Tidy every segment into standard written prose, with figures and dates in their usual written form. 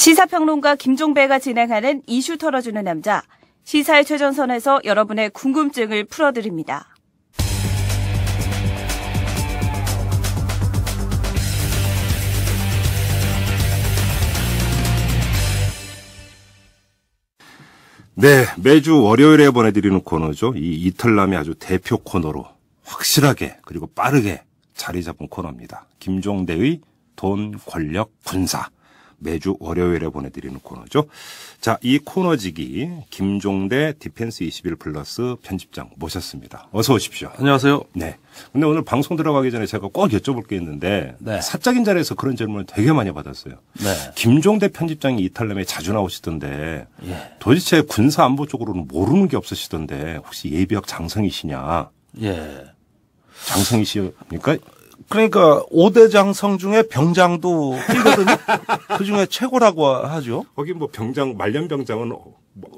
시사평론가 김종배가 진행하는 이슈 털어주는 남자, 시사의 최전선에서 여러분의 궁금증을 풀어드립니다. 네, 매주 월요일에 보내드리는 코너죠. 이 이틀남의 아주 대표 코너로 확실하게 그리고 빠르게 자리 잡은 코너입니다. 김종대의 돈, 권력, 군사. 매주 월요일에 보내드리는 코너죠. 자, 이 코너지기 김종대 디펜스 21 플러스 편집장 모셨습니다. 어서 오십시오. 안녕하세요. 네. 근데 오늘 방송 들어가기 전에 제가 꼭 여쭤볼 게 있는데 네. 사적인 자리에서 그런 질문을 되게 많이 받았어요. 네. 김종대 편집장이 이탈남에 자주 나오시던데 예. 도대체 군사 안보 쪽으로는 모르는 게 없으시던데 혹시 예비역 장성이시냐? 예. 장성이십니까? 그러니까 5대 장성 중에 병장도 뛰거든요. 그 중에 최고라고 하죠. 거기 뭐 병장, 말년병장은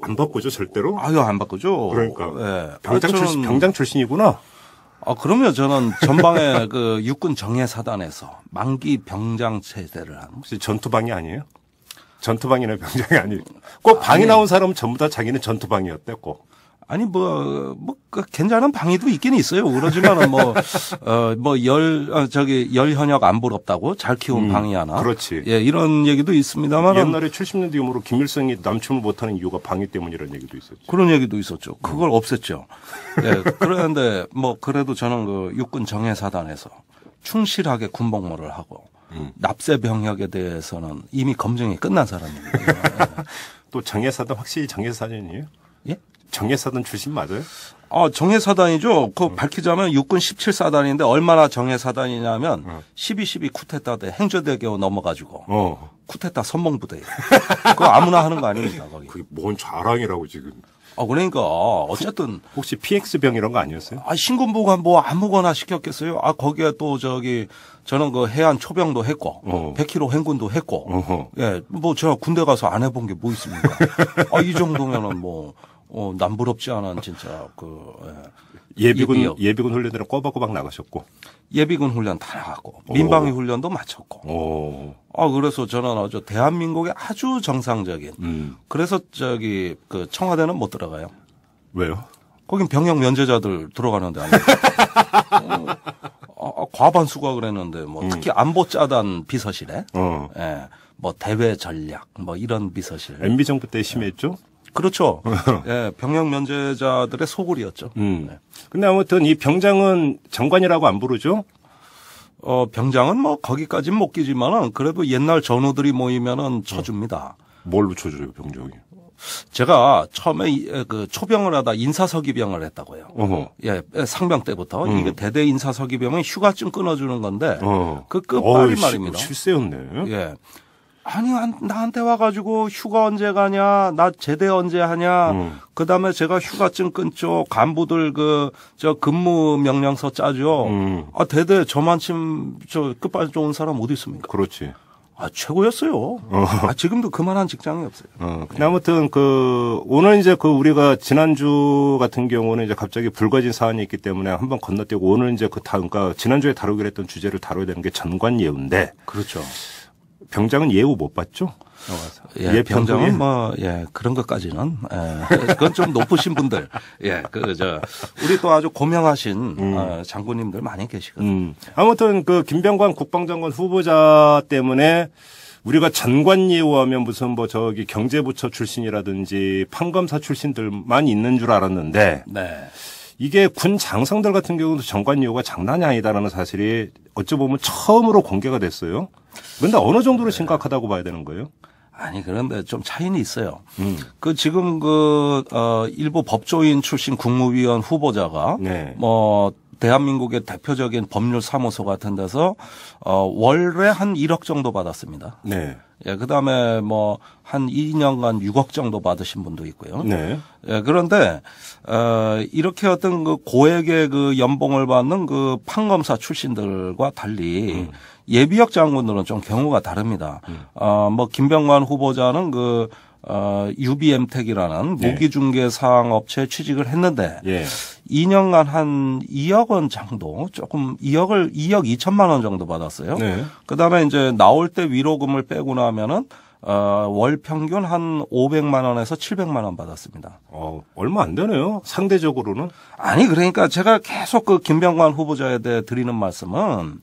안 바꾸죠, 절대로? 아유, 안 바꾸죠. 그러니까. 예. 병장 출신이구나? 그러면 저는 전방에 그 육군 정예사단에서 만기 병장 체제를 한. 혹시 전투방이 아니에요? 전투방이나 병장이 아니에요. 꼭 방이 아니. 나온 사람은 전부 다 자기는 전투방이었대, 꼭. 아니, 괜찮은 방위도 있긴 있어요. 그러지만은 열 현역 안 부럽다고 잘 키운 방위 하나. 그렇지. 예, 이런 얘기도 있습니다만. 옛날에 70년대 이후로 김일성이 남침을 못하는 이유가 방위 때문이라는 얘기도 있었죠. 그런 얘기도 있었죠. 그걸 없앴죠. 예, 그런데 그래도 저는 그 육군 정예사단에서 충실하게 군복무를 하고 납세 병역에 대해서는 이미 검증이 끝난 사람입니다. 예. 또 정예사단 확실히 정예사단이에요? 예? 정예사단 출신 맞아요? 정예사단이죠. 밝히자면 육군 17사단인데 얼마나 정예사단이냐면 12.12 쿠데타 때 행주대교 넘어가지고 쿠데타 선봉부대예요. 그거 아무나 하는 거 아닙니다. 거기. 그게 뭔 자랑이라고 지금. 그러니까 어쨌든 혹시 PX병 이런 거 아니었어요? 신군부가 뭐 아무거나 시켰겠어요. 거기에 또 저는 그 해안 초병도 했고 100km 행군도 했고 예, 제가 군대 가서 안 해본 게 뭐 있습니까? 이 정도면은 남부럽지 않은 진짜 예비군 훈련들은 꼬박꼬박 나가셨고. 예비군 훈련 다 나갔고 민방위 훈련도 마쳤고. 그래서 저는 아주 대한민국의 아주 정상적인. 그래서 청와대는 못 들어가요. 왜요? 거긴 병역 면제자들 들어가는데 아니에요. 과반수가 그랬는데 특히 안보짜단 비서실에 예, 대외 전략 이런 비서실. MB 정부 때 심했죠? 그렇죠. 예, 병역 면제자들의 소굴이었죠. 네. 근데 아무튼 이 병장은 정관이라고 안 부르죠? 병장은 거기까지는 못 끼지만은 그래도 옛날 전우들이 모이면은 쳐줍니다. 뭘로 쳐줘요, 병장이? 제가 처음에 초병을 하다 인사서기병을 했다고요. 예, 상병 때부터 이게 대대 인사서기병은 휴가증 끊어주는 건데 그 끝발이 말입니다. 실세였네. 예. 아니, 나한테 와가지고 휴가 언제 가냐, 나 제대 언제 하냐, 그 다음에 제가 휴가증 끊죠, 간부들 근무 명령서 짜죠. 대대 저만큼 끝발 좋은 사람 어디 있습니까? 그렇지. 최고였어요. 지금도 그만한 직장이 없어요. 근데 아무튼 오늘 이제 우리가 지난주 같은 경우는 이제 갑자기 불거진 사안이 있기 때문에 한번 건너뛰고 오늘 이제 그러니까 지난주에 다루기로 했던 주제를 다뤄야 되는 게 전관예우인데. 그렇죠. 병장은 예우 못 받죠? 예, 병장은 그런 것까지는, 그건 좀 높으신 분들, 우리 또 아주 고명하신, 장군님들 많이 계시거든요. 아무튼 김병관 국방장관 후보자 때문에 우리가 전관예우하면 무슨 경제부처 출신이라든지 판검사 출신들만 있는 줄 알았는데. 네. 이게 군 장성들 같은 경우도 전관예우가 장난이 아니다라는 사실이 어찌 보면 처음으로 공개가 됐어요. 그런데 어느 정도로 심각하다고 봐야 되는 거예요? 아니, 그런데 좀 차이는 있어요. 지금 일부 법조인 출신 국무위원 후보자가 대한민국의 대표적인 법률 사무소 같은 데서 월에 한 1억 정도 받았습니다. 네. 예, 그다음에 한 2년간 6억 정도 받으신 분도 있고요. 네. 예, 그런데 이렇게 어떤 고액의 연봉을 받는 판검사 출신들과 달리 예비역 장군들은 좀 경우가 다릅니다. 김병관 후보자는 UBM택이라는 무기중개사항업체에 취직을 했는데 2년간 한 2억 원 정도 조금 2억 2천만 원 정도 받았어요. 네. 그다음에 이제 나올 때 위로금을 빼고 나면은 월 평균 한 500만 원에서 700만 원 받았습니다. 얼마 안 되네요. 상대적으로는. 아니, 그러니까 제가 계속 그 김병관 후보자에 대해 드리는 말씀은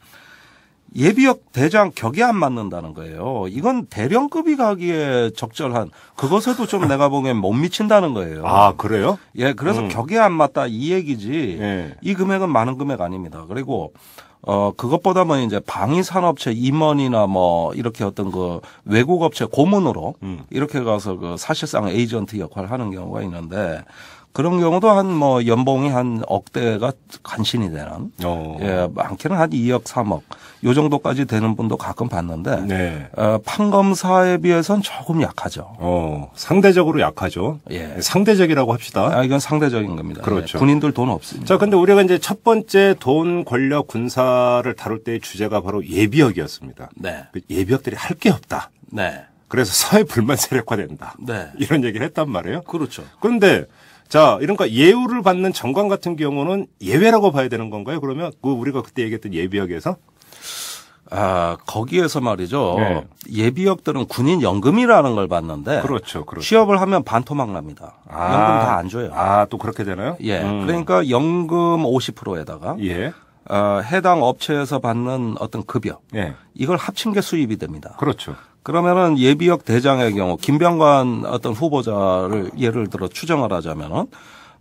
예비역 대장 격에 안 맞는다는 거예요. 이건 대령급이 가기에 적절한, 그것에도 좀 내가 보기엔 못 미친다는 거예요. 아, 그래요? 예, 그래서 격에 안 맞다 이 얘기지. 예. 이 금액은 많은 금액 아닙니다. 그리고 그것보다는 이제 방위산업체 임원이나 뭐 이렇게 어떤 그 외국 업체 고문으로 이렇게 가서 그 사실상 에이전트 역할을 하는 경우가 있는데, 그런 경우도 한 뭐 연봉이 한 억대가 간신히 되는, 예, 많게는 한 2억, 3억 요 정도까지 되는 분도 가끔 봤는데, 네. 판검사에 비해서는 조금 약하죠. 상대적으로 약하죠. 예. 상대적이라고 합시다. 이건 상대적인 겁니다. 그렇죠. 예, 군인들 돈 없습니다. 자, 근데 우리가 이제 첫 번째 돈, 권력, 군사를 다룰 때의 주제가 바로 예비역이었습니다. 네. 그 예비역들이 할 게 없다. 네. 그래서 사회 불만 세력화된다. 네. 이런 얘기를 했단 말이에요. 그렇죠. 그런데 자, 그러니까 예우를 받는 정관 같은 경우는 예외라고 봐야 되는 건가요? 그러면 그 우리가 그때 얘기했던 예비역에서? 거기에서 말이죠. 네. 예비역들은 군인 연금이라는 걸 받는데, 그렇죠, 그렇죠. 취업을 하면 반토막 납니다. 연금 다 안 줘요. 또 그렇게 되나요? 예. 그러니까 연금 50%에다가 예. 해당 업체에서 받는 어떤 급여, 예. 이걸 합친 게 수입이 됩니다. 그렇죠. 그러면은 예비역 대장의 경우 김병관 어떤 후보자를 예를 들어 추정을 하자면은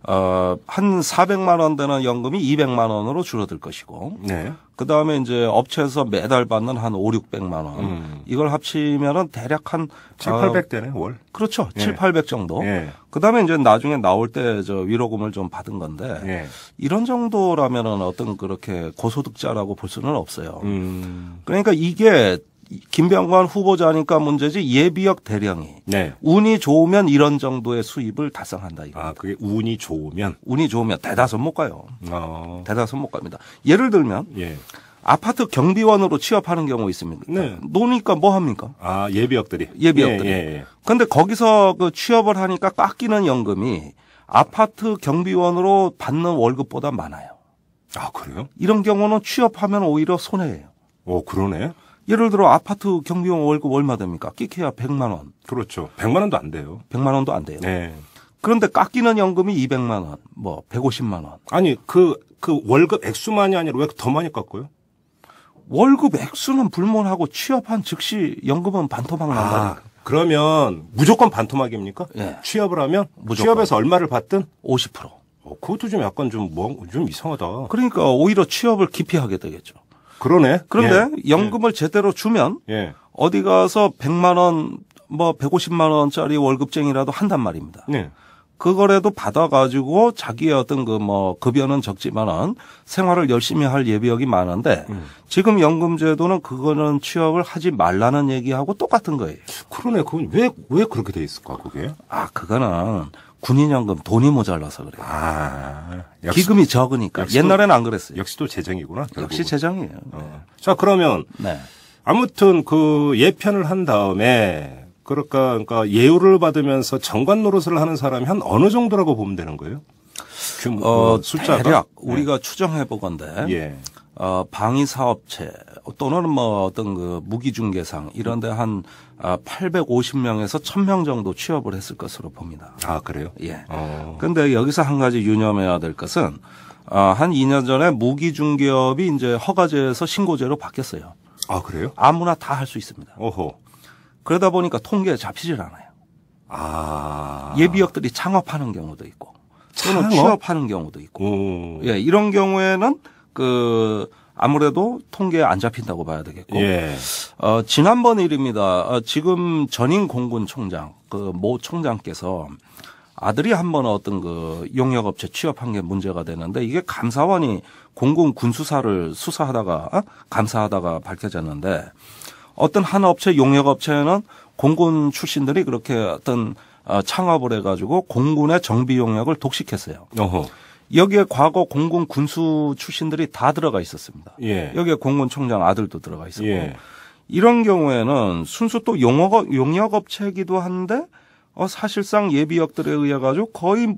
한 400만 원 되는 연금이 200만 원으로 줄어들 것이고, 네. 그 다음에 이제 업체에서 매달 받는 한 5, 600만 원, 이걸 합치면은 대략 한 7, 800 되네, 월. 그렇죠. 예. 7, 800 정도. 예. 그 다음에 이제 나중에 나올 때 저 위로금을 좀 받은 건데, 예. 이런 정도라면은 어떤 그렇게 고소득자라고 볼 수는 없어요. 음. 그러니까 이게 김병관 후보자니까 문제지, 예비역 대령이 네. 운이 좋으면 이런 정도의 수입을 달성한다 이거. 그게 운이 좋으면. 운이 좋으면 대다수 못 가요. 대다수 못 갑니다. 예를 들면 예. 아파트 경비원으로 취업하는 경우 있습니다. 네. 노니까 뭐 합니까? 예비역들이. 예비역들이. 예. 근데 거기서 그 취업을 하니까 깎이는 연금이 아파트 경비원으로 받는 월급보다 많아요. 그래요? 이런 경우는 취업하면 오히려 손해예요. 그러네. 예를 들어 아파트 경비원 월급 얼마 됩니까? 끼케야 100만 원. 그렇죠. 100만 원도 안 돼요. 100만 원도 안 돼요. 네. 그런데 깎이는 연금이 200만 원, 뭐 150만 원. 아니, 그 월급 액수만이 아니라 왜 더 많이 깎고요? 월급 액수는 불문하고 취업한 즉시 연금은 반토막 난다니까. 그러면 무조건 반토막입니까? 예. 취업을 하면 무조건. 취업에서 얼마를 받든 50%. 그것도 좀 약간 좀 이상하다. 그러니까 오히려 취업을 기피하게 되겠죠. 그러네. 그런데 연금을 제대로 주면 어디 가서 100만 원, 뭐 150만 원짜리 월급쟁이라도 한단 말입니다. 네. 그거라도 받아가지고 자기의 어떤 그 뭐 급여는 적지만은 생활을 열심히 할 예비역이 많은데 지금 연금제도는 그거는 취업을 하지 말라는 얘기하고 똑같은 거예요. 그러네. 그건 왜 그렇게 돼 있을까, 그게? 그거는 군인연금 돈이 모자라서 그래요. 역시, 기금이 적으니까. 옛날에는 안 그랬어요. 역시 또 재정이구나. 역시 재정이에요. 자, 그러면 네. 아무튼 그 예편을 한 다음에 그러니까 예우를 받으면서 정관 노릇을 하는 사람이 한 어느 정도라고 보면 되는 거예요? 숫자가 대략 우리가 추정해 보건데 방위사업체 또는 뭐 어떤 그 무기중개상 이런데 한 850명에서 1000명 정도 취업을 했을 것으로 봅니다. 그래요? 예. 그런데 여기서 한 가지 유념해야 될 것은 한 2년 전에 무기중개업이 이제 허가제에서 신고제로 바뀌었어요. 그래요? 아무나 다 할 수 있습니다. 오호. 그러다 보니까 통계에 잡히질 않아요. 예비역들이 창업하는 경우도 있고 또는 취업하는 경우도 있고. 예, 이런 경우에는 아무래도 통계에 안 잡힌다고 봐야 되겠고. 지난번 일입니다. 지금 전임 공군 총장, 모 총장께서 아들이 한번 어떤 용역업체 취업한 게 문제가 되는데 이게 감사원이 공군 군수사를 감사하다가 밝혀졌는데 어떤 한 업체 용역업체는 공군 출신들이 그렇게 어떤 창업을 해가지고 공군의 정비 용역을 독식했어요. 여기에 과거 공군 군수 출신들이 다 들어가 있었습니다. 여기에 공군 총장 아들도 들어가 있었고 이런 경우에는 순수 또 용역업체이기도 한데 사실상 예비역들에 의해 가지고 거의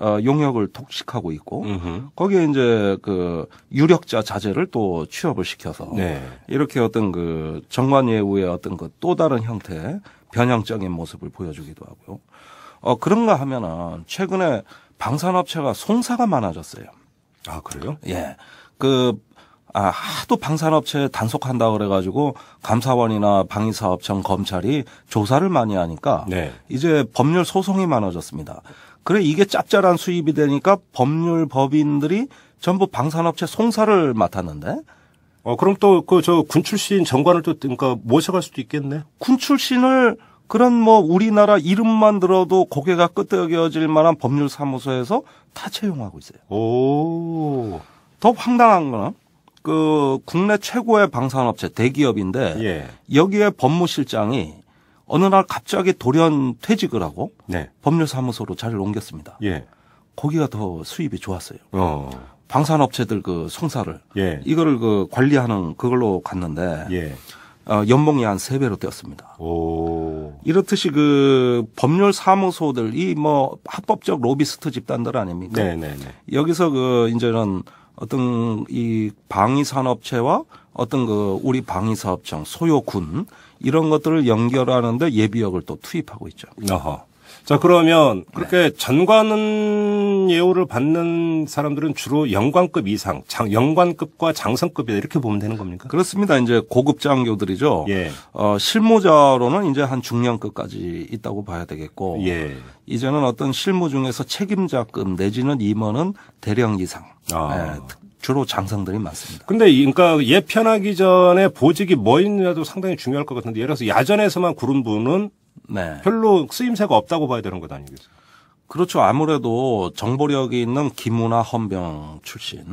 용역을 독식하고 있고 거기에 이제 그 유력자 자제를 또 취업을 시켜서 네. 이렇게 어떤 그 정관예우의 어떤 그 또 다른 형태의 변형적인 모습을 보여주기도 하고요. 그런가 하면은 최근에 방산업체가 송사가 많아졌어요. 아, 그래요? 예. 하도 방산업체 단속한다 그래가지고 감사원이나 방위사업청 검찰이 조사를 많이 하니까 네. 이제 법률 소송이 많아졌습니다. 그래 이게 짭짤한 수입이 되니까 법률 법인들이 전부 방산업체 송사를 맡았는데. 그럼 또 군 출신 정관을 또 그러니까 모셔갈 수도 있겠네. 군 출신을 그런 뭐 우리나라 이름만 들어도 고개가 끄덕여질 만한 법률사무소에서 다 채용하고 있어요. 오. 더 황당한 거는 그 국내 최고의 방산업체 대기업인데 예. 여기에 법무실장이 어느 날 갑자기 돌연 퇴직을 하고 네. 법률사무소로 자리를 옮겼습니다. 예. 거기가 더 수입이 좋았어요. 방산업체들 그 송사를 예. 이거를 그 관리하는 그걸로 갔는데 예. 연봉이 한 3배로 뛰었습니다. 오. 이렇듯이 그 법률사무소들 뭐 합법적 로비스트 집단들 아닙니까? 네네네. 여기서 그 이제는 어떤 이 방위산업체와 어떤 그 우리 방위사업청 소요군 이런 것들을 연결하는데 예비역을 또 투입하고 있죠. 어허. 자, 그러면 그렇게 네. 전관 예우를 받는 사람들은 주로 영관급 이상, 영관급과 장성급이다 이렇게 보면 되는 겁니까? 그렇습니다. 이제 고급 장교들이죠. 예. 실무자로는 이제 한 중령급까지 있다고 봐야 되겠고, 예. 이제는 어떤 실무 중에서 책임자급 내지는 임원은 대령 이상. 예. 주로 장성들이 많습니다. 근데 그러니까 예편하기 전에 보직이 뭐 있느냐도 상당히 중요할 것 같은데 예를 들어서 야전에서만 구른 분은 네. 별로 쓰임새가 없다고 봐야 되는 것 아니겠어요? 그렇죠. 아무래도 정보력이 있는 기무나 헌병 출신.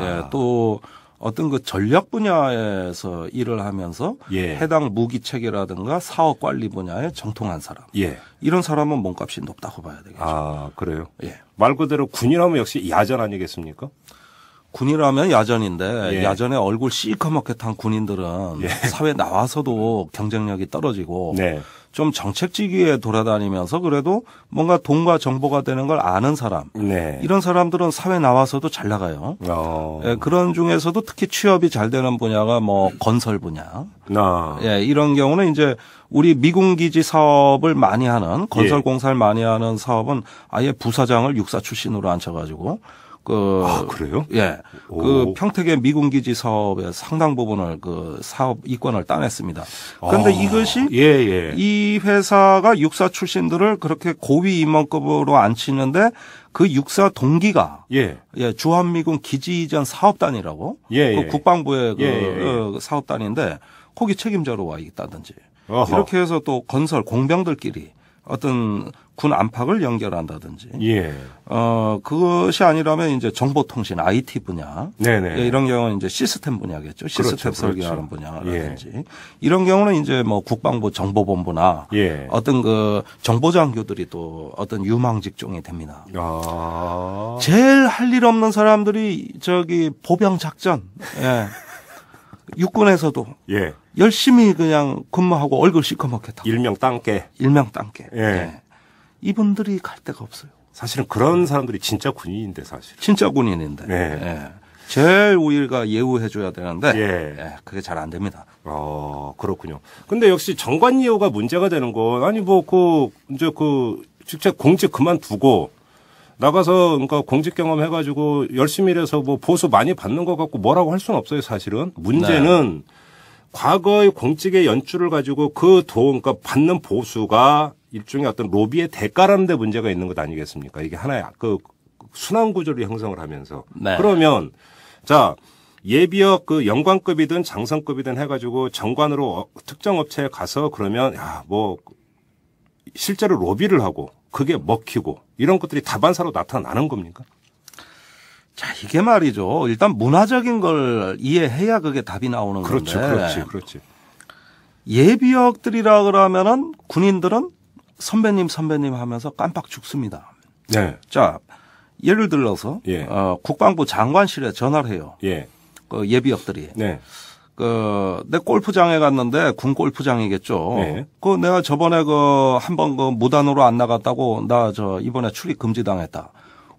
예, 또 어떤 그 전략 분야에서 일을 하면서 예. 해당 무기 체계라든가 사업 관리 분야에 정통한 사람. 예. 이런 사람은 몸값이 높다고 봐야 되겠죠. 아, 그래요? 예. 말 그대로 군이라면 역시 야전 아니겠습니까? 군이라면 야전인데 예. 야전에 얼굴 시커멓게 탄 군인들은 예. 사회 나와서도 경쟁력이 떨어지고 네. 좀 정책지기에 돌아다니면서 그래도 뭔가 돈과 정보가 되는 걸 아는 사람 네. 이런 사람들은 사회 나와서도 잘 나가요. 예, 그런 중에서도 특히 취업이 잘 되는 분야가 뭐 건설 분야. 예, 이런 경우는 이제 우리 미군기지 사업을 많이 하는 건설공사를 많이 하는 사업은 아예 부사장을 육사 출신으로 앉혀가지고 그래요? 예. 그 평택의 미군기지 사업의 상당 부분을 그 사업 이권을 따냈습니다. 그런데 이것이 이 회사가 육사 출신들을 그렇게 고위 임원급으로 앉히는데 그 육사 동기가 주한미군 기지 이전 사업단이라고 그 국방부의 그 사업단인데 거기 책임자로 와 있다든지 이렇게 해서 또 건설 공병들끼리 어떤 군 안팎을 연결한다든지. 예. 그것이 아니라면 이제 정보통신 IT 분야. 네네. 예, 이런 경우는 이제 시스템 분야겠죠. 시스템 그렇죠, 설계하는 그렇죠. 분야라든지. 예. 이런 경우는 이제 뭐 국방부 정보본부나 예. 어떤 그 정보장교들이 또 어떤 유망 직종이 됩니다. 제일 할 일 없는 사람들이 저기 보병 작전. 예. 육군에서도 예. 열심히 그냥 근무하고 얼굴 시커멓게 타고. 일명 땅개. 예. 예. 이분들이 갈 데가 없어요. 사실은 그런 사람들이 진짜 군인인데 사실. 진짜 군인인데. 네. 예. 제일 우리가 예우해줘야 되는데 예. 그게 잘 안 됩니다. 그렇군요. 근데 역시 정관예우가 문제가 되는 건 아니 이제 직접 공직 그만두고 나가서 그러니까 공직 경험 해가지고 열심히 일해서 뭐 보수 많이 받는 것 같고 뭐라고 할 수는 없어요 사실은. 문제는 과거의 공직의 연줄을 가지고 그러니까 받는 보수가 일종의 어떤 로비의 대가라는 데 문제가 있는 것 아니겠습니까? 이게 하나의 그 순환 구조를 형성을 하면서. 네. 그러면 자, 예비역 그 영관급이든 장성급이든 해가지고 정관으로 특정 업체에 가서 그러면 실제로 로비를 하고 그게 먹히고 이런 것들이 다반사로 나타나는 겁니까? 자, 이게 말이죠. 일단 문화적인 걸 이해해야 그게 답이 나오는 건데. 그렇지. 예비역들이라 그러면은 군인들은 선배님 하면서 깜빡 죽습니다. 네. 자, 예를 들어서 국방부 장관실에 전화를 해요. 예. 그 예비역들이. 네. 내 골프장에 갔는데 군 골프장이겠죠. 네. 내가 저번에 한번 무단으로 안 나갔다고 이번에 출입 금지당했다.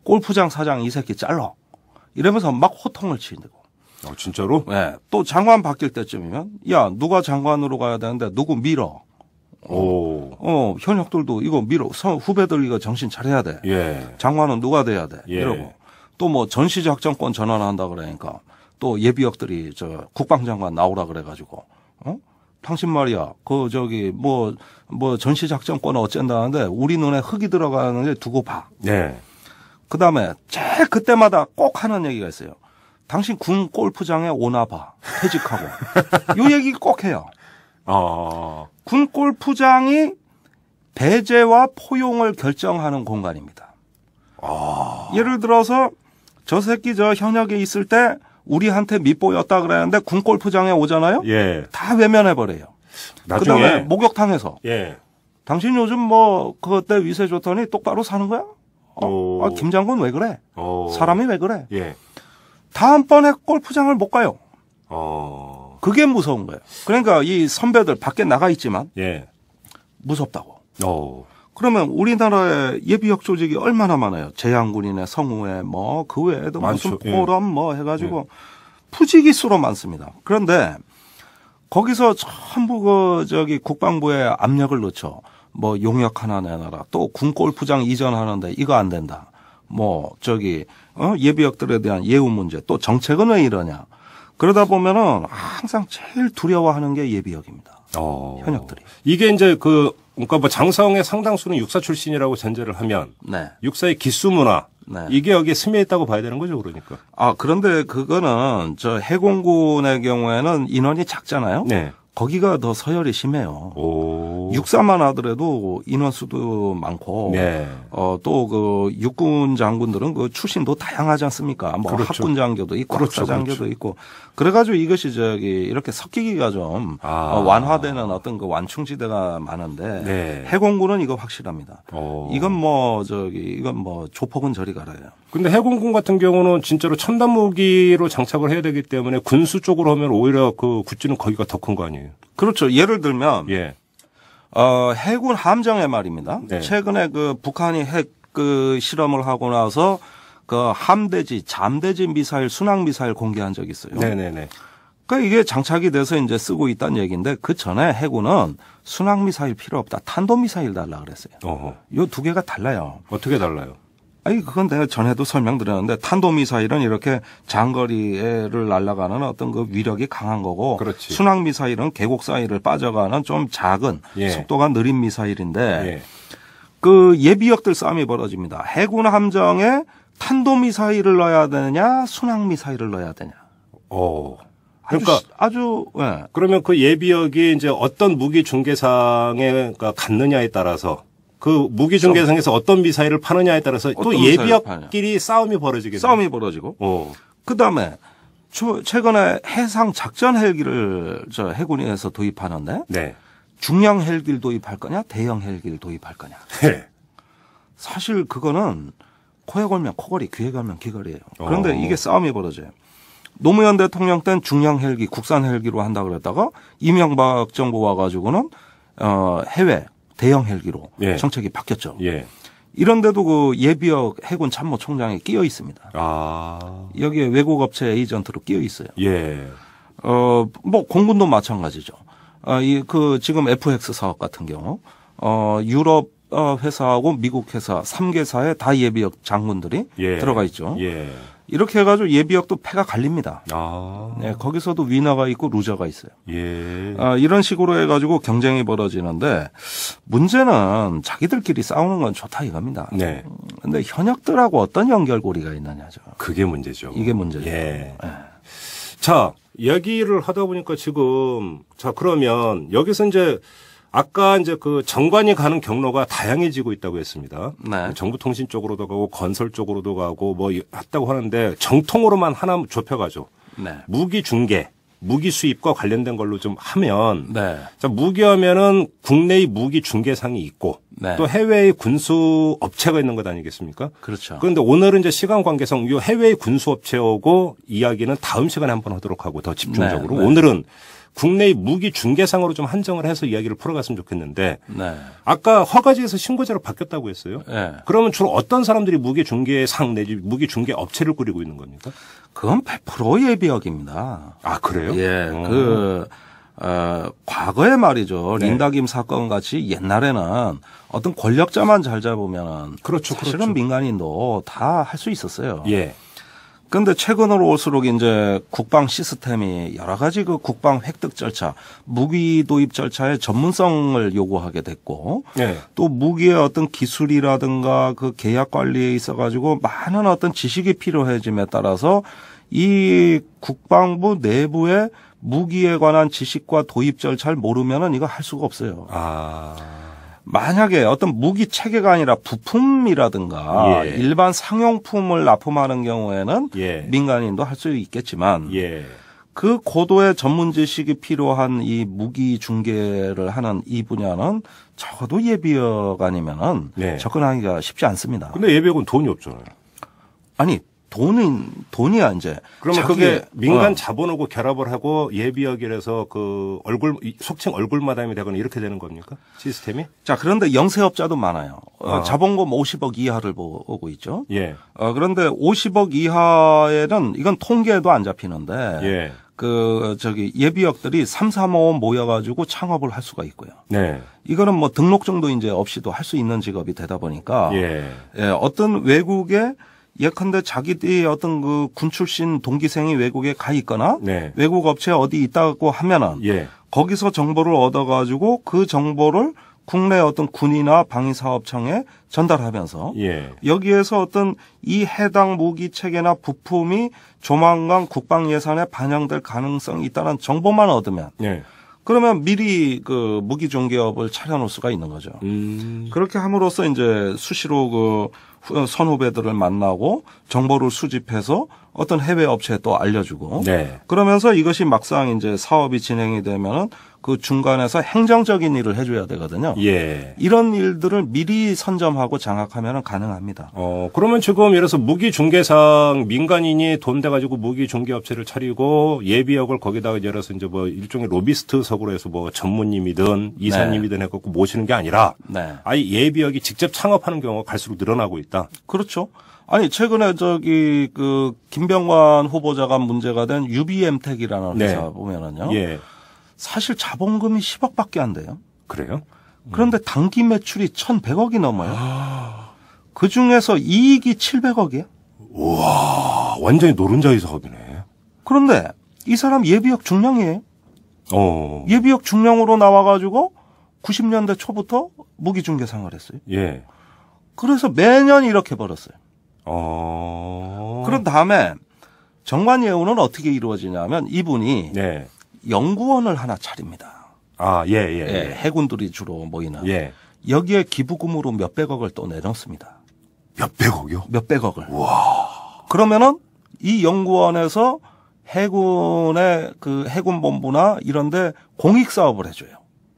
골프장 사장 이 새끼 잘라. 이러면서 막 호통을 치는데고. 진짜로? 네. 또 장관 바뀔 때쯤이면 야 누가 장관으로 가야 되는데 누구 밀어. 현역들도 이거 밀어. 후배들 이거 정신 차려야 돼. 예. 장관은 누가 돼야 돼. 예. 이러고 또 뭐 전시작전권 전환한다 그러니까 또 예비역들이 저 국방장관 나오라 그래가지고 당신 말이야 뭐 전시작전권 어쩐다는데 우리 눈에 흙이 들어가는데 두고 봐. 네. 그다음에 제일 그때마다 꼭 하는 얘기가 있어요. 당신 군 골프장에 오나 봐. 퇴직하고. 이 얘기 꼭 해요. 군 골프장이 배제와 포용을 결정하는 공간입니다. 예를 들어서 저 새끼 저 현역에 있을 때 우리한테 밑보였다 그랬는데 군 골프장에 오잖아요. 예. 다 외면해버려요. 나중에 그다음에 목욕탕에서. 예. 당신 요즘 뭐 그때 위세 좋더니 똑바로 사는 거야? 김 장군 왜 그래? 사람이 왜 그래? 예. 다음번에 골프장을 못 가요. 그게 무서운 거예요. 그러니까 이 선배들 밖에 나가 있지만 예. 무섭다고. 그러면 우리나라의 예비역 조직이 얼마나 많아요. 제양군이네 성우회 뭐 그 외에도 많죠. 무슨 포럼 뭐 해가지고 부지기수로 많습니다. 그런데 거기서 전부 국방부에 압력을 넣죠. 뭐 용역 하나 내놔라. 또 군 골프장 이전하는데 이거 안 된다. 예비역들에 대한 예우 문제. 또 정책은 왜 이러냐. 그러다 보면은 항상 제일 두려워하는 게 예비역입니다. 현역들이. 이게 이제 그러니까 뭐 장성의 상당수는 육사 출신이라고 전제를 하면 네. 육사의 기수 문화 네. 이게 여기에 스며 있다고 봐야 되는 거죠, 그러니까. 그런데 그거는 해공군의 경우에는 인원이 작잖아요. 네. 거기가 더 서열이 심해요. 육사만 하더라도 인원수도 많고, 네. 또 육군 장군들은 출신도 다양하지 않습니까? 뭐 그렇죠. 학군 장교도 있고, 그렇죠. 학사 장교도 있고. 그래가지고 이것이 이렇게 섞이기가 좀 완화되는 어떤 완충지대가 많은데, 네. 해공군은 이거 확실합니다. 이건 조폭은 저리 가라요. 근데 해공군 같은 경우는 진짜로 첨단 무기로 장착을 해야 되기 때문에 군수 쪽으로 하면 오히려 그 굿즈는 거기가 더 큰 거 아니에요? 그렇죠. 예를 들면 예. 해군 함정에 말입니다. 네. 최근에 북한이 핵 실험을 하고 나서 함대지, 잠대지 미사일, 순항 미사일 공개한 적이 있어요. 네네네. 그러니까 이게 장착이 돼서 이제 쓰고 있다는 얘기인데 그 전에 해군은 순항 미사일 필요 없다. 탄도 미사일 달라 그랬어요. 요 두 개가 달라요. 어떻게 달라요? 그건 내가 전에도 설명드렸는데 탄도미사일은 이렇게 장거리를 날아가는 어떤 위력이 강한 거고 그렇지. 순항미사일은 계곡 사이를 빠져가는 좀 작은 속도가 느린 미사일인데 예비역들 싸움이 벌어집니다. 해군 함정에 탄도미사일을 넣어야 되느냐 순항미사일을 넣어야 되냐. 그러니까 그러면 그 예비역이 이제 어떤 무기 중개상에 갖느냐에 따라서 그 무기 중개상에서 어떤 미사일을 파느냐에 따라서 또 예비역끼리 싸움이 벌어지게 싸움이 벌어지고. 그다음에 최근에 해상 작전 헬기를 해군이 해서 도입하는데 네. 중형 헬기를 도입할 거냐 대형 헬기를 도입할 거냐. 네. 사실 그거는 코에 걸면 코걸이, 귀에 걸면 귀걸이에요. 그런데 이게 싸움이 벌어져요. 노무현 대통령 때는 중형 헬기, 국산 헬기로 한다 그랬다가 이명박 정부 와가지고는 해외 대형 헬기로 정책이 바뀌었죠. 이런데도 예비역 해군 참모총장이 끼어 있습니다. 여기에 외국 업체 에이전트로 끼어 있어요. 공군도 마찬가지죠. 지금 FX 사업 같은 경우 유럽 회사하고 미국 회사 3개사에 다 예비역 장군들이 들어가 있죠. 이렇게 해가지고 예비역도 패가 갈립니다. 네, 거기서도 위너가 있고 루저가 있어요. 이런 식으로 해가지고 경쟁이 벌어지는데 문제는 자기들끼리 싸우는 건 좋다 이겁니다. 근데 현역들하고 어떤 연결고리가 있느냐죠. 그게 문제죠. 이게 문제죠. 자, 얘기를 하다 보니까 지금 그러면 여기서 이제 아까 이제 정관이 가는 경로가 다양해지고 있다고 했습니다. 정보통신 쪽으로도 가고 건설 쪽으로도 가고 뭐 했다고 하는데 정통으로만 하나 좁혀가죠. 무기 중개, 무기 수입과 관련된 걸로 좀 하면 자, 무기하면은 국내의 무기 중개상이 있고 또 해외의 군수 업체가 있는 것 아니겠습니까? 그렇죠. 그런데 오늘은 이제 시간 관계상 이 해외의 군수 업체하고 이야기는 다음 시간에 한번 하도록 하고 더 집중적으로 오늘은 국내의 무기 중개상으로 좀 한정을 해서 이야기를 풀어갔으면 좋겠는데 네. 아까 허가지에서 신고자로 바뀌었다고 했어요. 네. 그러면 주로 어떤 사람들이 무기 중개상 내지 무기 중개 업체를 꾸리고 있는 겁니까? 그건 100% 예비역입니다. 아, 그래요? 예. 과거에 말이죠. 네. 린다김 사건 같이 옛날에는 어떤 권력자만 잘 잡으면 그렇죠. 사실은 그렇죠. 민간인도 다 할 수 있었어요. 예. 그런데 최근으로 올수록 이제 국방 시스템이 여러 가지 그 국방 획득 절차, 무기 도입 절차의 전문성을 요구하게 됐고, 예. 또 무기의 어떤 기술이라든가 그 계약 관리에 있어 가지고 많은 어떤 지식이 필요해짐에 따라서 이 국방부 내부의 무기에 관한 지식과 도입 절차를 모르면은 이거 할 수가 없어요. 아. 만약에 어떤 무기 체계가 아니라 부품이라든가 예. 일반 상용품을 납품하는 경우에는 예. 민간인도 할 수 있겠지만 예. 그 고도의 전문 지식이 필요한 이 무기 중개를 하는 이 분야는 적어도 예비역 아니면은 네. 접근하기가 쉽지 않습니다. 근데 예비역은 돈이 없잖아요. 아니 돈이야 이제. 그러면 그게 민간 자본하고 결합을 하고 예비역이라서 그 얼굴 속칭 얼굴마담이 되거나 이렇게 되는 겁니까? 시스템이? 자, 그런데 영세업자도 많아요. 자본금 50억 이하를 보고 있죠. 예. 그런데 50억 이하에는 이건 통계에도 안 잡히는데 예. 예비역들이 3, 4모 모여가지고 창업을 할 수가 있고요. 네. 이거는 뭐 등록증도 이제 없이도 할 수 있는 직업이 되다 보니까 예. 어떤 외국에 예컨대 자기들이 어떤 그 군 출신 동기생이 외국에 가 있거나 네. 외국 업체에 어디 있다고 하면은 예. 거기서 정보를 얻어가지고 그 정보를 국내 어떤 군이나 방위사업청에 전달하면서 예. 여기에서 어떤 이 해당 무기 체계나 부품이 조만간 국방 예산에 반영될 가능성이 있다는 정보만 얻으면 예. 그러면 미리 그 무기 중개업을 차려놓을 수가 있는 거죠. 그렇게 함으로써 이제 수시로 그 선후배들을 만나고 정보를 수집해서 어떤 해외 업체에 또 알려주고 네. 그러면서 이것이 막상 이제 사업이 진행이 되면은 그 중간에서 행정적인 일을 해줘야 되거든요. 예. 이런 일들을 미리 선점하고 장악하면 가능합니다. 그러면 지금 예를 들어서 무기 중개상 민간인이 돈 대가지고 무기 중개 업체를 차리고 예비역을 거기다가 예를 들어서 이제 뭐 일종의 로비스트석으로 해서 뭐 전무님이든 이사님이든 해갖고 모시는 게 아니라 네. 아예 예비역이 직접 창업하는 경우가 갈수록 늘어나고 있다. 그렇죠. 아니 최근에 그 김병관 후보자가 문제가 된 UBM텍이라는 네. 회사 보면은요. 예. 사실 자본금이 10억밖에 안 돼요. 그래요? 그런데 단기 매출이 1,100억이 넘어요. 그 중에서 이익이 700억이에요. 우와, 완전히 노른자의 사업이네. 그런데 이 사람 예비역 중량이에요. 어. 예비역 중량으로 나와가지고 90년대 초부터 무기 중개상을 했어요. 예. 그래서 매년 이렇게 벌었어요. 그런 다음에 정관예우는 어떻게 이루어지냐면 이분이 네. 연구원을 하나 차립니다. 아, 예, 예. 예, 해군들이 주로 모이는. 예. 여기에 기부금으로 몇백억을 또 내놓습니다. 몇백억이요? 몇백억을. 와. 그러면은 이 연구원에서 해군의 그 해군본부나 이런데 공익 사업을 해줘요.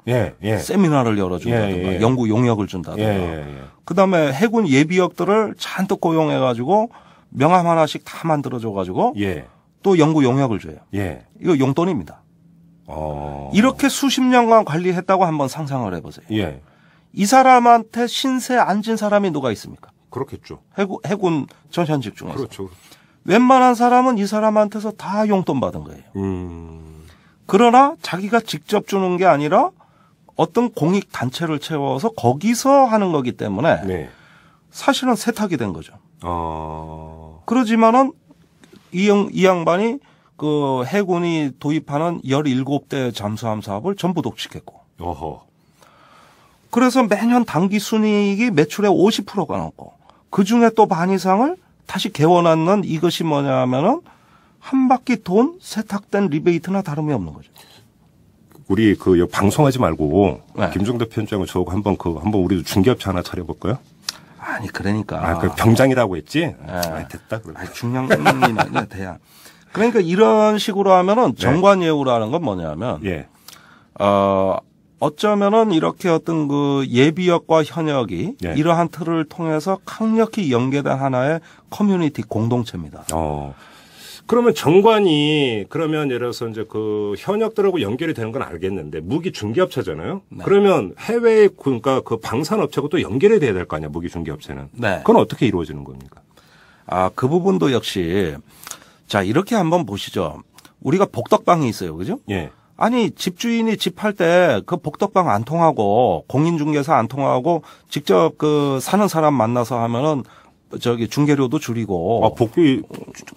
예, 예. 세미나를 열어준다든가 예, 예. 연구 용역을 준다든가. 예, 예, 예. 그다음에 해군 예비역들을 잔뜩 고용해가지고 명함 하나씩 다 만들어줘가지고 예. 또 연구 용역을 줘요. 예. 이거 용돈입니다. 이렇게 수십 년간 관리했다고 한번 상상을 해보세요. 예. 이 사람한테 신세 앉은 사람이 누가 있습니까? 그렇겠죠. 해군 전현직 중에서. 그렇죠. 웬만한 사람은 이 사람한테서 다 용돈 받은 거예요. 그러나 자기가 직접 주는 게 아니라 어떤 공익 단체를 채워서 거기서 하는 거기 때문에 네. 사실은 세탁이 된 거죠. 그러지만은 이 양반이 그 해군이 도입하는 17대 잠수함 사업을 전부 독식했고. 어허. 그래서 매년 당기 순이익이 매출의 50%가 넘고 그 중에 또 반 이상을 다시 개원하는 이것이 뭐냐 하면은 한 바퀴 돈 세탁된 리베이트나 다름이 없는 거죠. 우리 그 방송하지 말고 네. 김종대 편집장하고 저하고 한번 우리도 중개업체 하나 차려볼까요? 아니 그러니까. 그 병장이라고 했지? 네. 됐다. 그래. 중량이면 돼야. 그러니까 이런 식으로 하면은 정관예우라는 건 뭐냐면 예. 어쩌면은 이렇게 어떤 그 예비역과 현역이 예. 이러한 틀을 통해서 강력히 연계된 하나의 커뮤니티 공동체입니다. 그러면 정관이 그러면 예를 들어서 이제 그 현역들하고 연결이 되는 건 알겠는데 무기 중개업체잖아요. 네. 그러면 해외 그러니까 그 방산업체하고 또 연결이 돼야 될 거 아니야 무기 중개업체는. 네. 그건 어떻게 이루어지는 겁니까? 그 부분도 역시 자 이렇게 한번 보시죠. 우리가 복덕방이 있어요, 그죠? 예. 아니 집주인이 집 할 때 그 복덕방 안 통하고 공인중개사 안 통하고 직접 그 사는 사람 만나서 하면은 저기 중개료도 줄이고.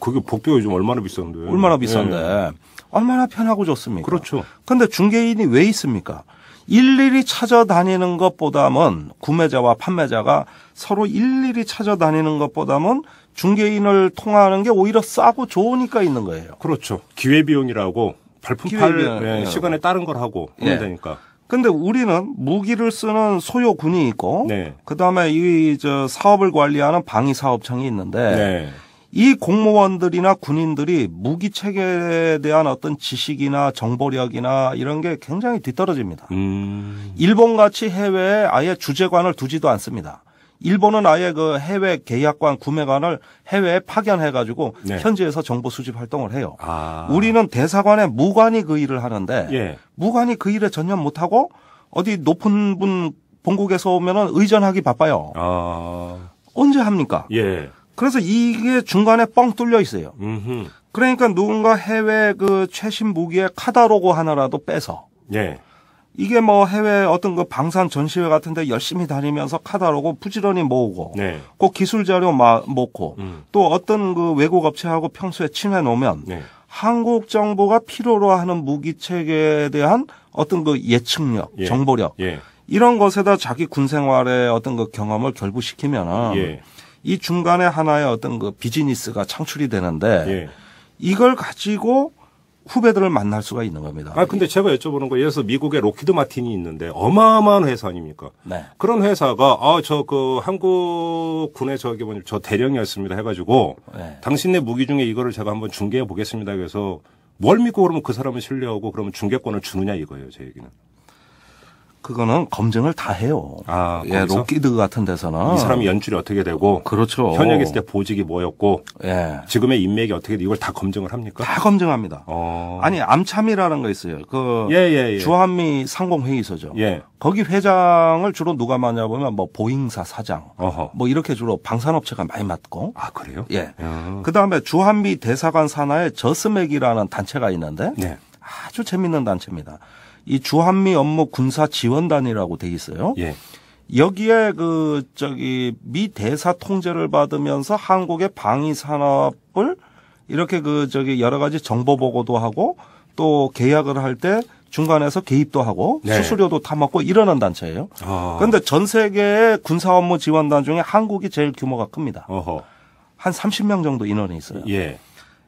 그게 복도가 요즘 얼마나 비싼데? 얼마나 비싼데. 예. 얼마나 편하고 좋습니까? 그렇죠. 근데 중개인이 왜 있습니까? 일일이 찾아다니는 것보다는 구매자와 판매자가 서로 일일이 찾아다니는 것보다는 중개인을 통하는 게 오히려 싸고 좋으니까 있는 거예요. 그렇죠. 기회비용이라고 발품 시간에 따른 걸 하고 하면 되니까. 근데 우리는 무기를 쓰는 소요군이 있고, 네. 그 다음에 사업을 관리하는 방위사업청이 있는데, 네. 이 공무원들이나 군인들이 무기 체계에 대한 어떤 지식이나 정보력이나 이런 게 굉장히 뒤떨어집니다. 일본 같이 해외에 아예 주재관을 두지도 않습니다. 일본은 아예 그 해외 계약관, 구매관을 해외에 파견해가지고 네. 현지에서 정보 수집 활동을 해요. 우리는 대사관에 무관이 그 일을 하는데 예. 무관이 그 일에 전념 못하고 어디 높은 분 본국에서 오면은 의전하기 바빠요. 언제 합니까? 예. 그래서 이게 중간에 뻥 뚫려 있어요. 그러니까 누군가 해외 그 최신 무기의 카다로그 하나라도 빼서 예. 이게 뭐 해외 어떤 그 방산 전시회 같은 데 열심히 다니면서 카다로그 부지런히 모으고 네. 그 기술 자료 모고 또 어떤 그 외국 업체하고 평소에 친해 놓으면 네. 한국 정부가 필요로 하는 무기 체계에 대한 어떤 그 예측력, 예. 정보력 예. 이런 것에다 자기 군 생활의 어떤 그 경험을 결부시키면은 예. 이 중간에 하나의 어떤 그 비즈니스가 창출이 되는데 예. 이걸 가지고 후배들을 만날 수가 있는 겁니다. 근데 제가 여쭤보는 거, 예를 들어서 미국의 록히드 마틴이 있는데 어마어마한 회사 아닙니까? 네. 그런 회사가, 한국 군의 저 대령이었습니다 해가지고, 네. 당신네 무기 중에 이거를 제가 한번 중개해 보겠습니다. 그래서 뭘 믿고 그러면 그 사람은 신뢰하고 그러면 중개권을 주느냐 이거예요, 제 얘기는. 그거는 검증을 다 해요. 예, 거기서? 록히드 같은 데서는 이 사람이 연줄이 어떻게 되고, 그렇죠. 현역에 있을 때 보직이 뭐였고, 예. 지금의 인맥이 어떻게 돼, 이걸 다 검증을 합니까? 다 검증합니다. 아니 암참이라는 거 있어요. 예. 주한미 상공회의소죠. 예. 거기 회장을 주로 누가 맡냐 보면 뭐 보잉사 사장, 뭐 이렇게 주로 방산업체가 많이 맡고. 그래요? 예. 그 다음에 주한미 대사관 산하에 저스맥이라는 단체가 있는데 네. 아주 재밌는 단체입니다. 이 주한미 업무 군사 지원단이라고 돼 있어요. 예. 여기에 미 대사 통제를 받으면서 한국의 방위 산업을 이렇게 여러 가지 정보 보고도 하고 또 계약을 할 때 중간에서 개입도 하고 네. 수수료도 타먹고 이러는 단체예요. 그런데 전 세계의 군사 업무 지원단 중에 한국이 제일 규모가 큽니다. 한 30명 정도 인원이 있어요. 예.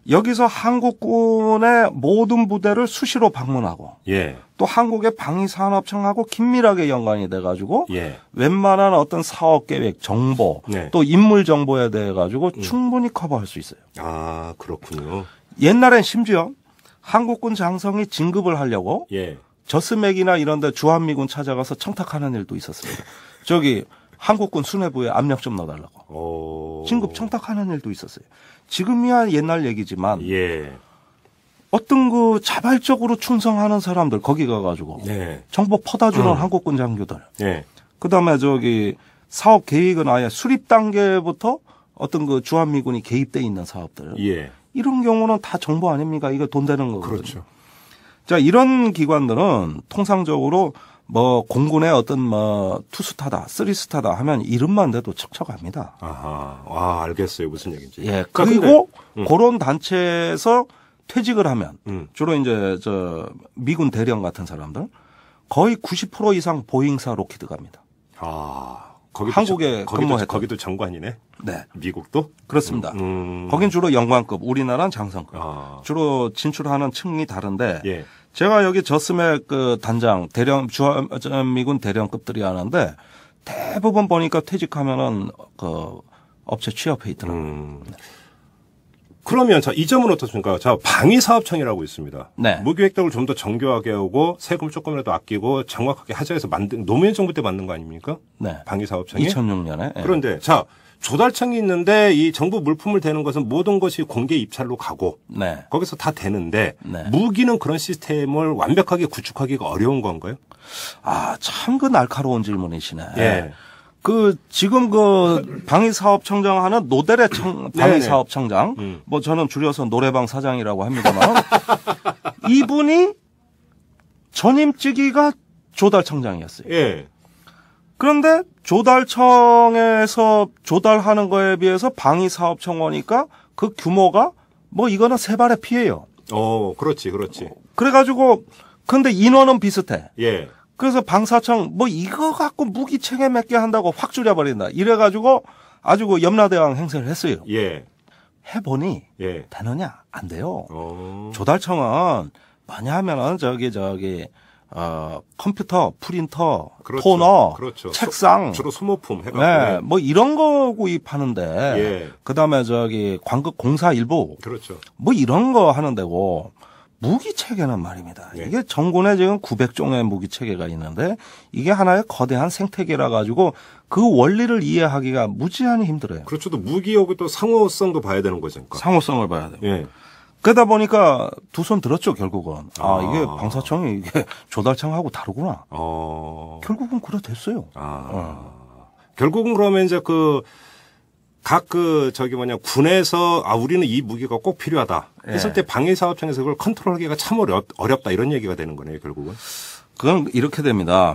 여기서 한국군의 모든 부대를 수시로 방문하고 예. 또 한국의 방위산업청하고 긴밀하게 연관이 돼가지고 예. 웬만한 어떤 사업 계획, 정보 네. 또 인물 정보에 대해 가지고 충분히 커버할 수 있어요. 그렇군요. 옛날엔 심지어 한국군 장성이 진급을 하려고 예. 저스맥이나 이런 데 주한미군 찾아가서 청탁하는 일도 있었습니다. 한국군 수뇌부에 압력 좀 넣어달라고. 진급 청탁하는 일도 있었어요. 지금이야 옛날 얘기지만 예. 어떤 자발적으로 충성하는 사람들 거기 가가지고 네. 정보 퍼다주는 한국군 장교들. 예. 그다음에 사업 계획은 아예 수립 단계부터 어떤 주한미군이 개입돼 있는 사업들. 예. 이런 경우는 다 정보 아닙니까? 이거 돈 되는 거거든요. 그렇죠. 자, 이런 기관들은 통상적으로 공군의 어떤 투스타다, 쓰리스타다 하면 이름만 대도 척척합니다. 알겠어요. 무슨 얘기인지. 예. 그리고 그런 단체에서 퇴직을 하면 주로 이제 미군 대령 같은 사람들 거의 90% 이상 보잉사 록히드 갑니다. 한국에 근무했던. 거기도 정관이네. 네. 미국도? 그렇습니다. 거긴 주로 영관급, 우리나라는 장성급. 주로 진출하는 층이 다른데 예. 제가 여기 저스맥 단장, 주한미군 대령급들이 하는데 대부분 보니까 퇴직하면은 업체 취업해 있더라고요. 그러면 이 점은 어떻습니까? 방위사업청이라고 있습니다. 네. 무기획득을 좀 더 정교하게 하고 세금 조금이라도 아끼고 정확하게 하자 해서 노무현 정부 때 만든 거 아닙니까? 네. 방위사업청이. 2006년에. 그런데 조달청이 있는데 이 정부 물품을 대는 것은 모든 것이 공개 입찰로 가고 네. 거기서 다 되는데 네. 무기는 그런 시스템을 완벽하게 구축하기가 어려운 건가요? 참 그 날카로운 질문이시네. 예. 지금 방위사업청장 하는 노대래 방위사업청장, 뭐 저는 줄여서 노래방 사장이라고 합니다만, 이분이 전임직위가 조달청장이었어요. 예. 그런데 조달청에서 조달하는 거에 비해서 방위사업청이니까 그 규모가 뭐 이거는 세 발의 피해요. 그렇지. 그래가지고 근데 인원은 비슷해. 예. 그래서 방사청 뭐 이거 갖고 무기 체계 몇 개 한다고 확 줄여버린다. 이래가지고 아주 그 염라대왕 행세를 했어요. 예. 해보니 예. 되느냐 안 돼요. 조달청은 뭐냐 하면은 컴퓨터, 프린터, 그렇죠. 토너, 그렇죠. 책상, 주로 소모품 해갖고. 네, 뭐 이런 거 구입하는데, 예. 그다음에 광급 공사 일부, 그렇죠. 뭐 이런 거 하는 데고 무기 체계는 말입니다. 네. 이게 정군에 지금 900종의 무기 체계가 있는데 이게 하나의 거대한 생태계라 가지고 그 원리를 이해하기가 무지하게 힘들어요. 그렇죠. 또 무기하고 또 상호성도 봐야 되는 거죠. 상호성을 봐야 돼요. 예. 그러다 보니까 두 손 들었죠, 결국은. 이게 방사청이 이게 조달청하고 다르구나. 결국은 그래 됐어요. 결국은 그러면 이제 군에서 우리는 이 무기가 꼭 필요하다 했을 때 방위사업청에서 그걸 컨트롤하기가 참 어렵다 이런 얘기가 되는 거네요, 결국은. 그건 이렇게 됩니다.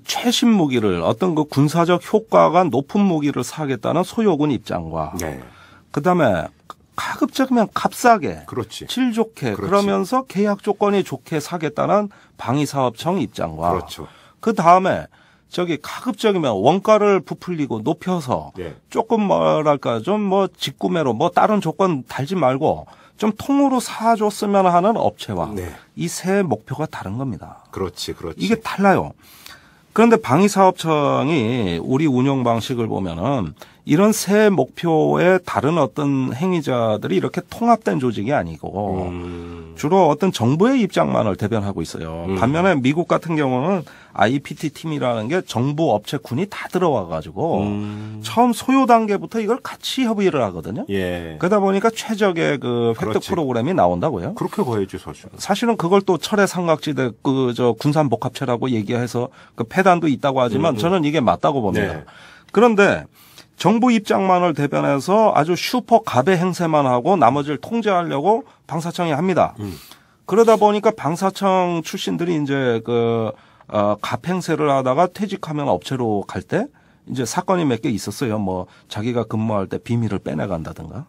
최신 무기를 어떤 군사적 효과가 높은 무기를 사겠다는 소요군 입장과 네. 그다음에 가급적이면 값싸게, 그렇지. 질 좋게, 그러면서 계약 조건이 좋게 사겠다는 방위사업청 입장과, 그렇죠. 그 다음에 가급적이면 원가를 부풀리고 높여서 조금 좀 직구매로 다른 조건 달지 말고 좀 통으로 사줬으면 하는 업체와 이 세 목표가 다른 겁니다. 그렇지. 이게 달라요. 그런데 방위사업청이 우리 운영 방식을 보면은 이런 세 목표의 다른 어떤 행위자들이 이렇게 통합된 조직이 아니고 주로 어떤 정부의 입장만을 대변하고 있어요. 반면에 미국 같은 경우는 IPT 팀이라는 게 정부 업체 군이 다 들어와 가지고 처음 소요 단계부터 이걸 같이 협의를 하거든요. 예. 그러다 보니까 최적의 획득 그렇지. 프로그램이 나온다고요. 그렇게 봐야지 사실. 사실은 그걸 또 철의 삼각지대 군산복합체라고 얘기해서 폐단도 있다고 하지만 저는 이게 맞다고 봅니다. 네. 그런데 정부 입장만을 대변해서 아주 슈퍼 갑의 행세만 하고 나머지를 통제하려고 방사청이 합니다. 그러다 보니까 방사청 출신들이 이제 갑 행세를 하다가 퇴직하면 업체로 갈 때 이제 사건이 몇 개 있었어요. 자기가 근무할 때 비밀을 빼내간다든가.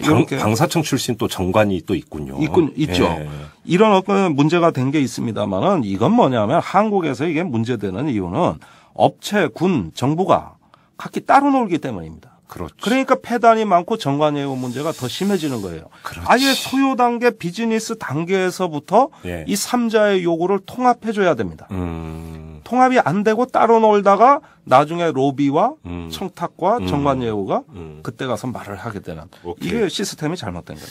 이렇게 방사청 출신 또 정관이 또 있군요. 있죠. 예. 이런 어떤 문제가 된 게 있습니다만은 이건 뭐냐면 한국에서 이게 문제되는 이유는 업체, 군, 정부가 각기 따로 놀기 때문입니다. 그렇죠. 그러니까 폐단이 많고 정관예우 문제가 더 심해지는 거예요. 그렇지. 아예 소요 단계, 비즈니스 단계에서부터 이 3자의 요구를 통합해 줘야 됩니다. 통합이 안 되고 따로 놀다가 나중에 로비와 청탁과 정관예우가 그때 가서 말을 하게 되는 이게 시스템이 잘못된 거예요.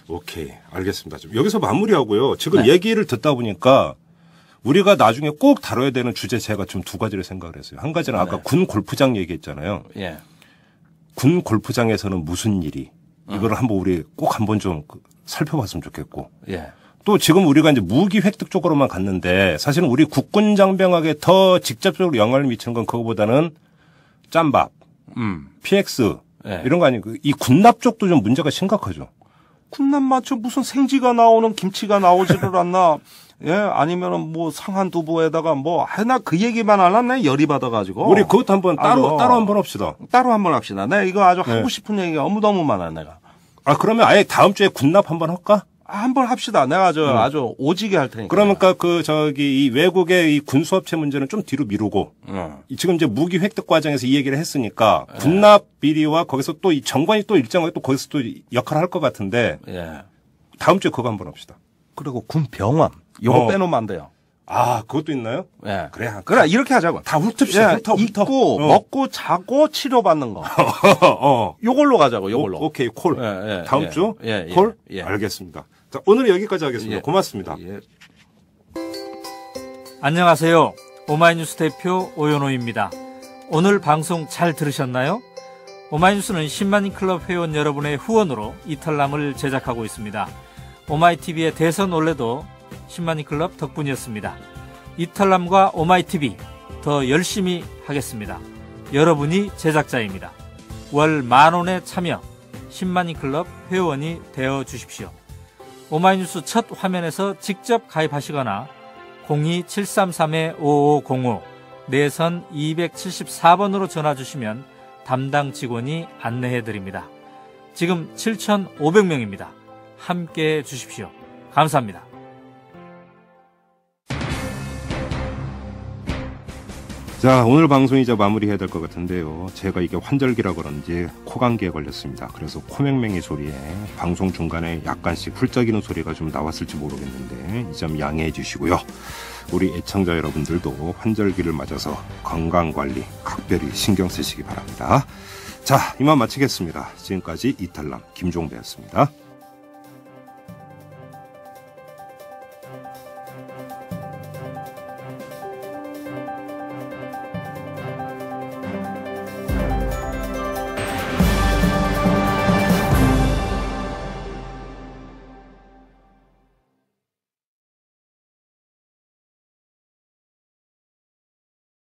오케이. 알겠습니다. 좀 여기서 마무리하고요. 지금 얘기를 듣다 보니까 우리가 나중에 꼭 다뤄야 되는 주제 제가 좀 두 가지를 생각을 했어요. 한 가지는 아까 군 골프장 얘기했잖아요. 예. 군 골프장에서는 무슨 일이 이거를 한번 우리 꼭 한번 좀 살펴봤으면 좋겠고. 예. 또 지금 우리가 이제 무기 획득 쪽으로만 갔는데 사실은 우리 국군 장병에게 더 직접적으로 영향을 미치는 건 그거보다는 짬밥, PX 이런 거 아니고 이 군납 쪽도 좀 문제가 심각하죠. 군납 맞죠? 무슨 생지가 나오는 김치가 나오지를 않나? 아니면은 상한 두부에다가 나 그 얘기만 하려면 열이 받아가지고. 우리 그것도 한번 따로 한번 합시다. 따로 한번 합시다. 내가 이거 아주 하고 싶은 얘기가 너무 많아, 내가. 그러면 아예 다음 주에 군납 한번 할까? 한번 합시다. 내가 아주 오지게 할 테니까. 그러니까 이 외국의 이 군수업체 문제는 좀 뒤로 미루고. 지금 이제 무기 획득 과정에서 이 얘기를 했으니까 군납 비리와 거기서 또 이 정관이 또 일정하게 또 거기서 또 역할을 할 것 같은데. 다음 주에 그거 한번 합시다. 그리고 군병원. 요거 빼놓으면 안 돼요. 그것도 있나요? 예. 그래, 이렇게 하자고. 다 훑읍시다. 입고, 먹고, 자고, 치료받는 거. 요걸로 가자고, 요걸로. 오케이, 콜. 다음 주? 콜? 알겠습니다. 자, 오늘 여기까지 하겠습니다. 고맙습니다. 안녕하세요. 오마이뉴스 대표 오연호입니다. 오늘 방송 잘 들으셨나요? 오마이뉴스는 10만 클럽 회원 여러분의 후원으로 이탈남을 제작하고 있습니다. 오마이TV의 대선 올레도 10만 클럽 덕분이었습니다. 이탈남과 오마이TV 더 열심히 하겠습니다. 여러분이 제작자입니다. 월 10,000원에 참여 10만 클럽 회원이 되어 주십시오. 오마이뉴스 첫 화면에서 직접 가입하시거나 02-733-5505 내선 274번으로 전화 주시면 담당 직원이 안내해 드립니다. 지금 7,500명입니다. 함께해 주십시오. 감사합니다. 자, 오늘 방송 이제 마무리해야 될 것 같은데요. 제가 이게 환절기라 그런지 코감기에 걸렸습니다. 그래서 코맹맹이 소리에 방송 중간에 약간씩 훌쩍이는 소리가 좀 나왔을지 모르겠는데 이 점 양해해 주시고요. 우리 애청자 여러분들도 환절기를 맞아서 건강관리 각별히 신경 쓰시기 바랍니다. 자, 이만 마치겠습니다. 지금까지 이탈남 김종배였습니다.